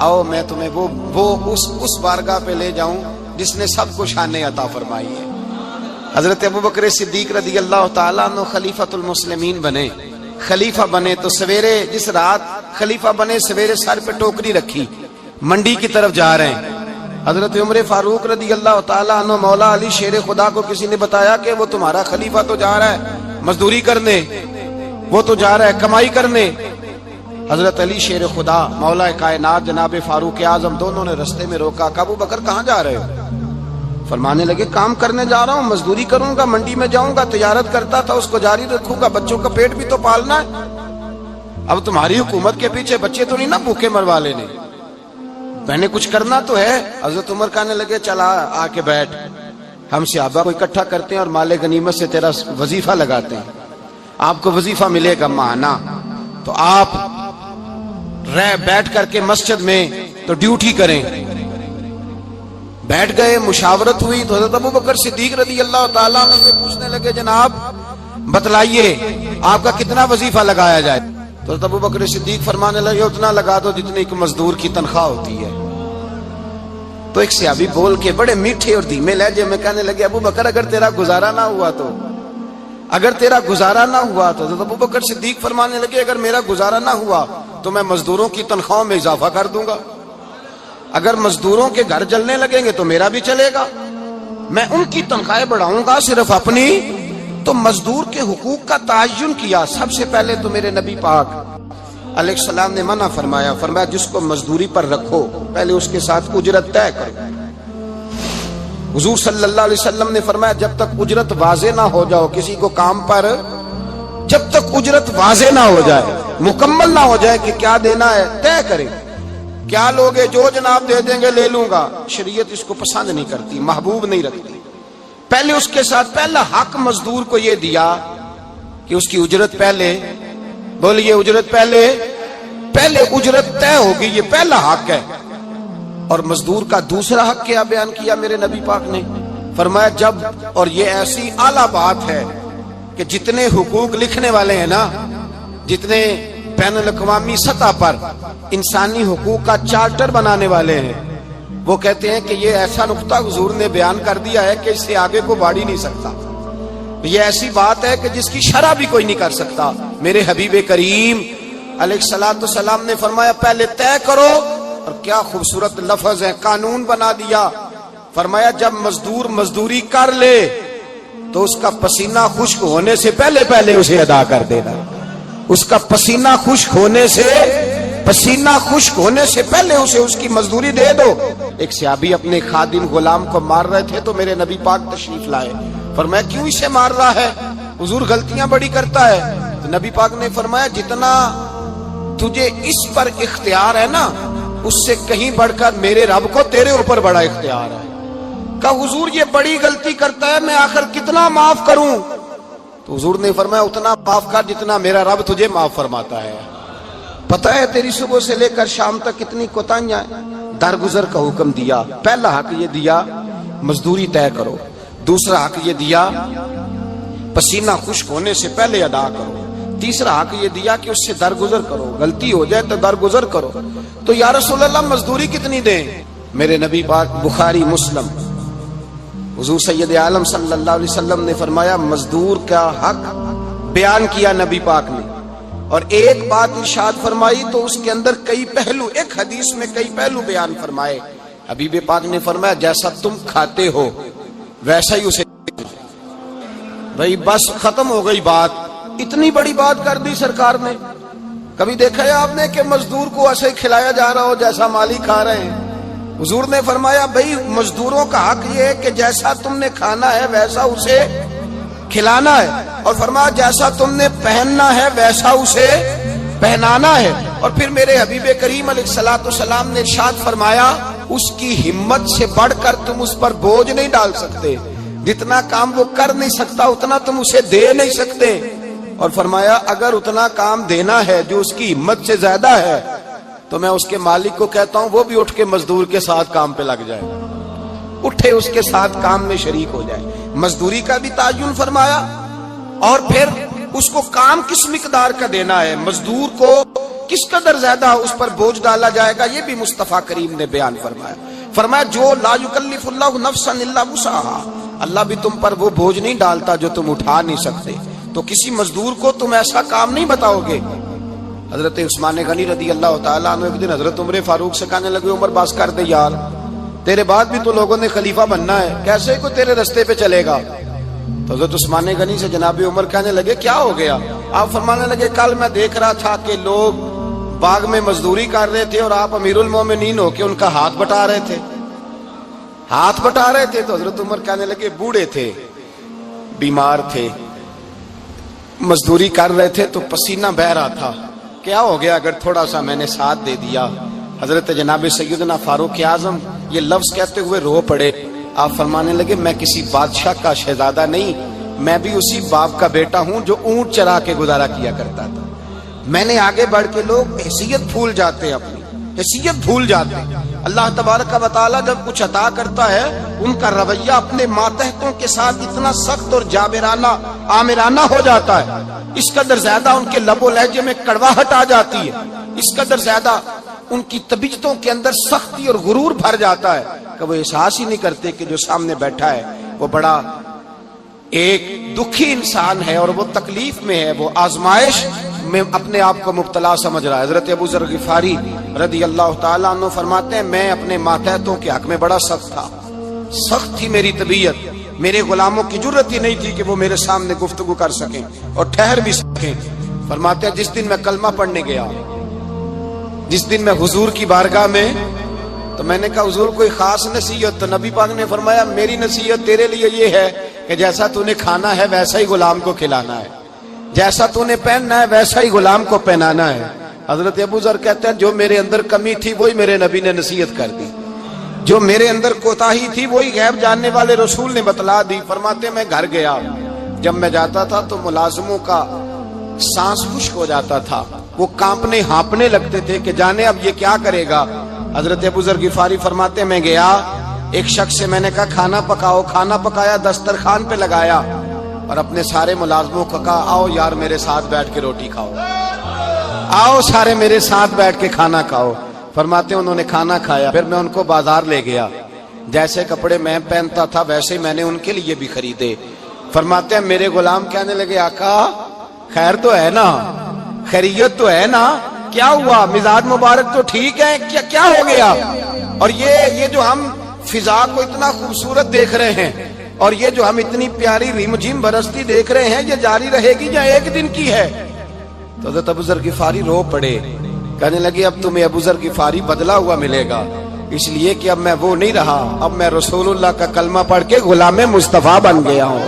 آؤ میں تمہیں وہ اس بارگاہ پہ لے جاؤں جس نے سب کو شانیں عطا فرمائی ہے۔ حضرت ابوبکر صدیق رضی اللہ تعالیٰ عنہ خلیفۃ المسلمین بنے، خلیفہ بنے تو سویرے جس رات خلیفہ بنے سویرے سر پہ ٹوکری رکھی، منڈی کی طرف جا رہے ہیں۔ حضرت عمر فاروق رضی اللہ تعالیٰ عنہ مولا علی شیر خدا کو کسی نے بتایا کہ وہ تمہارا خلیفہ تو جا رہا ہے مزدوری کرنے، وہ تو جا رہا ہے کمائی کرنے۔ حضرت علی شیر خدا مولا کائنات جناب فاروق اعظم دونوں نے رستے میں روکا کہ ابو بکر کہاں جا رہے ہو؟ فرمانے لگے کام کرنے جا رہا ہوں، مزدوری کروں گا، منڈی میں جاؤں گا، تجارت کرتا تھا اس کو جاری رکھوں گا، بچوں کا پیٹ بھی تو پالنا ہے۔ اب تمہاری حکومت کے پیچھے بچے تو نہیں نا بھوکے مروا لینے، میں نے کچھ کرنا تو ہے۔ حضرت عمر کہنے لگے چلا آ کے بیٹھ، ہم صحابہ کو اکٹھا کرتے ہیں اور مال غنیمت سے تیرا وظیفہ لگاتے ہیں، آپ کو وظیفہ ملے گا ماہانہ، تو آپ بیٹھ کر کے مسجد میں تو ڈیوٹی کریں۔ بیٹھ گئے، مشاورت ہوئی تو حضرت ابوبکر صدیق رضی اللہ تعالیٰ عنہ سے پوچھنے لگے جناب بتلائیے آپ کا کتنا وظیفہ لگایا جائے؟ تو حضرت ابوبکر صدیق فرمانے لگے اتنا لگا دو جتنی ایک مزدور کی تنخواہ ہوتی ہے۔ تو ایک صحابی بول کے بڑے میٹھے اور دھیمے لہجے میں کہنے لگے ابو بکر اگر تیرا گزارا نہ ہوا تو، اگر تیرا گزارا نہ ہوا تو۔ حضرت ابوبکر صدیق فرمانے لگے اگر میرا گزارا نہ ہوا تو میں مزدوروں کی تنخواہوں میں اضافہ کر دوں گا، اگر مزدوروں کے گھر جلنے لگیں گے تو میرا بھی چلے گا، میں ان کی تنخواہیں بڑھاؤں گا صرف اپنی۔ تو مزدور کے حقوق کا تعین کیا۔ سب سے پہلے تو میرے نبی پاک علیہ السلام نے منع فرمایا، فرمایا جس کو مزدوری پر رکھو پہلے اس کے ساتھ اجرت طے کرو۔ حضور صلی اللہ علیہ وسلم نے فرمایا جب تک اجرت واضح نہ ہو جاؤ کسی کو کام پر، جب تک اجرت واضح نہ ہو جائے، مکمل نہ ہو جائے کہ کیا دینا ہے، طے کریں۔ کیا لوگے جو جناب دے دیں گے لے لوں گا، شریعت اس کو پسند نہیں کرتی، محبوب نہیں رکھتی۔ پہلے اس کے ساتھ پہلا حق مزدور کو یہ دیا کہ اس کی اجرت پہلے، بولیے اجرت پہلے اجرت طے ہوگی، یہ پہلا حق ہے۔ اور مزدور کا دوسرا حق کیا بیان کیا میرے نبی پاک نے؟ فرمایا جب، اور یہ ایسی اعلیٰ بات ہے کہ جتنے حقوق لکھنے والے ہیں نا، جتنے بین الاقوامی سطح پر انسانی حقوق کا چارٹر بنانے والے ہیں، وہ کہتے ہیں کہ یہ ایسا نقطہ حضور نے بیان کر دیا ہے کہ اس سے آگے کو بڑھ ہی نہیں سکتا، یہ ایسی بات ہے کہ جس کی شرح بھی کوئی نہیں کر سکتا۔ میرے حبیب کریم علیہ الصلوۃ والسلام نے فرمایا پہلے طے کرو، اور کیا خوبصورت لفظ ہے، قانون بنا دیا۔ فرمایا جب مزدور مزدوری کر لے تو اس کا پسینہ خشک ہونے سے پہلے اسے ادا کر دینا، اس کا پسینہ خشک ہونے سے پہلے اسے اس کی مزدوری دے دو۔ ایک صحابی اپنے خادم غلام کو مار رہے تھے تو میرے نبی پاک تشریف لائے، فرمایا کیوں اسے مار رہا ہے؟ حضور غلطیاں بڑی کرتا ہے۔ تو نبی پاک نے فرمایا جتنا تجھے اس پر اختیار ہے نا، اس سے کہیں بڑھ کر میرے رب کو تیرے اوپر بڑا اختیار ہے۔ کہا حضور یہ بڑی غلطی کرتا ہے، میں آخر کتنا معاف کروں؟ تو حضور نے فرمایا اتنا معاف کر جتنا میرا رب تجھے معاف فرماتا ہے۔ پتہ ہے تیری صبح سے لے کر شام تک کتنی کوتاہیاں ہیں، درگزر کا حکم دیا۔ پہلا حق یہ دیا مزدوری طے کرو، دوسرا حق یہ دیا پسینہ خشک ہونے سے پہلے ادا کرو، تیسرا حق یہ دیا کہ اس سے درگزر کرو، غلطی ہو جائے تو درگزر کرو۔ تو یا رسول اللہ مزدوری کتنی دیں؟ میرے نبی پاک بخاری مسلم حضور سید عالم صلی اللہ علیہ وسلم نے فرمایا مزدور کا حق بیان کیا نبی پاک نے، اور ایک بات ارشاد فرمائی تو اس کے اندر کئی پہلو، ایک حدیث میں کئی پہلو بیان فرمائے۔ حبیب پاک نے فرمایا جیسا تم کھاتے ہو ویسا ہی اسے، بھئی بس ختم ہو گئی بات۔ اتنی بڑی بات کر دی سرکار نے۔ کبھی دیکھا ہے آپ نے کہ مزدور کو ایسے کھلایا جا رہا ہو جیسا مالی کھا رہے ہیں؟ حضور نے فرمایا بھئی مزدوروں کا حق یہ ہے کہ جیسا تم نے کھانا ہے ویسا اسے کھلانا ہے، اور فرمایا جیسا تم نے پہننا ہے ویسا اسے پہنانا ہے۔ اور پھر میرے حبیب کریم علیہ الصلوۃ والسلام نے ارشاد فرمایا اس کی ہمت سے بڑھ کر تم اس پر بوجھ نہیں ڈال سکتے، جتنا کام وہ کر نہیں سکتا اتنا تم اسے دے نہیں سکتے۔ اور فرمایا اگر اتنا کام دینا ہے جو اس کی ہمت سے زیادہ ہے تو میں اس کے مالک کو کہتا ہوں وہ بھی اٹھ کے مزدور کے ساتھ کام پہ لگ جائے، اٹھے اس کے ساتھ کام میں شریک ہو جائے۔ مزدوری کا بھی تعین فرمایا، اور پھر اس کو کام کس مقدار کا دینا ہے، مزدور کو کس قدر زیادہ اس پر بوجھ ڈالا جائے گا، یہ بھی مصطفیٰ کریم نے بیان فرمایا۔ فرمایا جو لا یکلف اللہ نفسا الا وسعها، اللہ بھی تم پر وہ بوجھ نہیں ڈالتا جو تم اٹھا نہیں سکتے، تو کسی مزدور کو تم ایسا کام نہیں بتاؤ گے۔ حضرت عثمان غنی رضی اللہ تعالیٰ عنہ ایک دن حضرت عمر فاروق سے کہنے لگے عمر بس کر دے یار، تیرے بعد بھی تو لوگوں نے خلیفہ بننا ہے، کیسے کوئی تیرے رستے پہ چلے گا؟ تو حضرت عثمان غنی سے جناب عمر کہنے لگے کیا ہو گیا؟ آپ فرمانے لگے کل میں دیکھ رہا تھا کہ لوگ باغ میں مزدوری کر رہے تھے اور آپ امیر المومنین ہو کے ان کا ہاتھ بٹا رہے تھے، ہاتھ بٹا رہے تھے۔ تو حضرت عمر کہنے لگے بوڑھے تھے، بیمار تھے، مزدوری کر رہے تھے تو پسینہ بہہ رہا تھا، کیا ہو گیا اگر تھوڑا سا میں نے ساتھ دے دیا؟ حضرت جناب سیدنا فاروق اعظم یہ لفظ کہتے ہوئے رو پڑے۔ آپ فرمانے لگے میں کسی بادشاہ کا شہزادہ نہیں، میں بھی اسی باپ کا بیٹا ہوں جو اونٹ چرا کے گزارا کیا کرتا تھا۔ میں نے آگے بڑھ کے لوگ حیثیت بھول جاتے ہیں، اپنی حیثیت بھول جاتے ہیں۔ اللہ تبارک و تعالیٰ جب کچھ عطا کرتا ہے ان کا رویہ اپنے ماتحتوں کے ساتھ اتنا سخت اور جابرانہ آمرانہ ہو جاتا ہے، اس قدر زیادہ ان کے لب و لہجے میں کڑواہٹ آ جاتی ہے، اس قدر زیادہ ان کی طبیعتوں کے اندر سختی اور غرور بھر جاتا ہے کہ وہ احساس ہی نہیں کرتے کہ جو سامنے بیٹھا ہے وہ بڑا ایک دکھی انسان ہے اور وہ تکلیف میں ہے، وہ آزمائش میں اپنے آپ کو مبتلا سمجھ رہا ہے۔ حضرت ابو ذر غفاری رضی اللہ تعالیٰ عنہ فرماتے ہیں میں اپنے ماتحتوں کے حق میں بڑا سخت تھا، سخت تھی میری طبیعت، میرے غلاموں کی جرت ہی نہیں تھی کہ وہ میرے سامنے گفتگو کر سکیں اور ٹھہر بھی سکیں۔ فرماتے ہیں جس دن میں کلمہ پڑھنے گیا، جس دن میں حضور کی بارگاہ میں، تو میں نے کہا حضور کوئی خاص نصیحت؟ تو نبی پاک نے فرمایا میری نصیحت تیرے لیے یہ ہے کہ جیسا تو نے کھانا ہے ویسا ہی غلام کو کھلانا ہے، جیسا تو نے پہننا ہے ویسا ہی غلام کو پہنانا ہے۔ حضرت ابو ذر کہتے ہیں جو میرے اندر کمی تھی وہی میرے نبی نے نصیحت کر دی، جو میرے اندر کوتاہی تھی وہی غیب جاننے والے رسول نے بتلا دی۔ فرماتے میں گھر گیا، جب میں جاتا تھا تو ملازموں کا سانس خشک ہو جاتا تھا، وہ کانپنے ہانپنے لگتے تھے کہ جانے اب یہ کیا کرے گا۔ حضرت ابو ذر غفاری فرماتے میں گیا، ایک شخص سے میں نے کہا کھانا پکاؤ، کھانا پکایا، دسترخوان پہ لگایا اور اپنے سارے ملازموں کو کہا آؤ یار میرے ساتھ بیٹھ کے روٹی کھاؤ، آؤ سارے میرے ساتھ بیٹھ کے کھانا کھاؤ۔ فرماتے انہوں نے کھانا کھایا، پھر میں ان کو بازار لے گیا، جیسے کپڑے میں پہنتا تھا ویسے میں نے ان کے لیے بھی خریدے۔ فرماتے ہیں میرے غلام کہنے لگے آقا خیر تو ہے نا، خیریت تو ہے نا، کیا ہوا؟ مزاج مبارک تو ٹھیک ہے، کیا ہو گیا؟ اور یہ جو ہم فضا کو اتنا خوبصورت دیکھ رہے ہیں اور یہ جو ہم اتنی پیاری ریم جھیم برستی دیکھ رہے ہیں، یہ جاری رہے گی یا ایک دن کی ہے؟ تو حضرت ابو ذر غفاری رو پڑے، کہنے لگے اب تمہیں ابو ذر غفاری بدلا ہوا ملے گا، اس لیے کہ اب میں وہ نہیں رہا، اب میں رسول اللہ کا کلمہ پڑھ کے غلام مصطفیٰ بن گیا ہوں،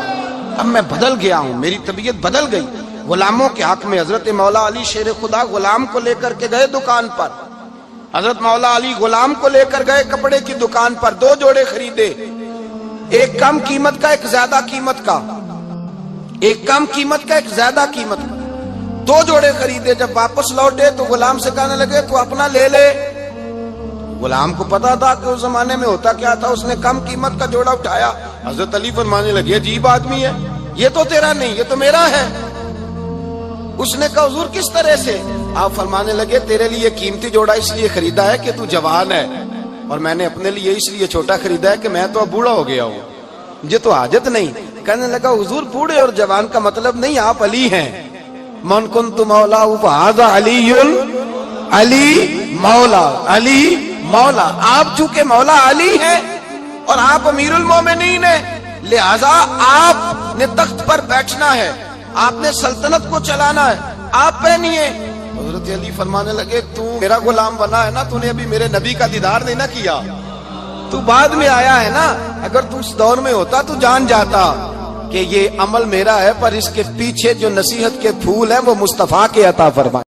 اب میں بدل گیا ہوں، میری طبیعت بدل گئی۔ غلاموں کے حق میں حضرت مولا علی شیر خدا غلام کو لے کر کے گئے دکان پر، حضرت مولا علی غلام کو لے کر گئے کپڑے کی دکان پر، 2 جوڑے خریدے، ایک کم قیمت کا ایک زیادہ قیمت کا، ایک کم قیمت کا ایک زیادہ قیمت کا، 2 جوڑے خریدے۔ جب واپس لوٹے تو غلام سے کہنے لگے تو اپنا لے لے۔ غلام کو پتا تھا کہ اس زمانے میں ہوتا کیا تھا، اس نے کم قیمت کا جوڑا اٹھایا۔ حضرت علی فرمانے لگے عجیب آدمی ہے، یہ تو تیرا نہیں، یہ تو میرا ہے۔ اس نے کہا حضور کس طرح سے؟ آپ فرمانے لگے تیرے لیے قیمتی جوڑا اس لیے خریدا ہے کہ تو جوان ہے، اور میں نے اپنے لیے اس لیے چھوٹا خریدا ہے کہ میں تو اب بوڑھا ہو گیا ہوں، مجھے تو حاجت نہیں۔ کہنے لگا حضور بوڑھے اور جوان کا مطلب نہیں، آپ علی ہیں، من کنت مولا فہذا علی علی مولا، علی مولا، آپ چونکہ مولا علی ہیں اور آپ امیر المومنین ہیں، لہذا آپ نے تخت پر بیٹھنا ہے، آپ نے سلطنت کو چلانا ہے، آپ پہنیے۔ حضرت علی فرمانے لگے تو میرا غلام بنا ہے نا، تو نے ابھی میرے نبی کا دیدار نہیں نہ کیا، تو بعد میں آیا ہے نا، اگر تو اس دور میں ہوتا تو جان جاتا کہ یہ عمل میرا ہے، پر اس کے پیچھے جو نصیحت کے پھول ہیں وہ مصطفیٰ کے عطا فرمائے۔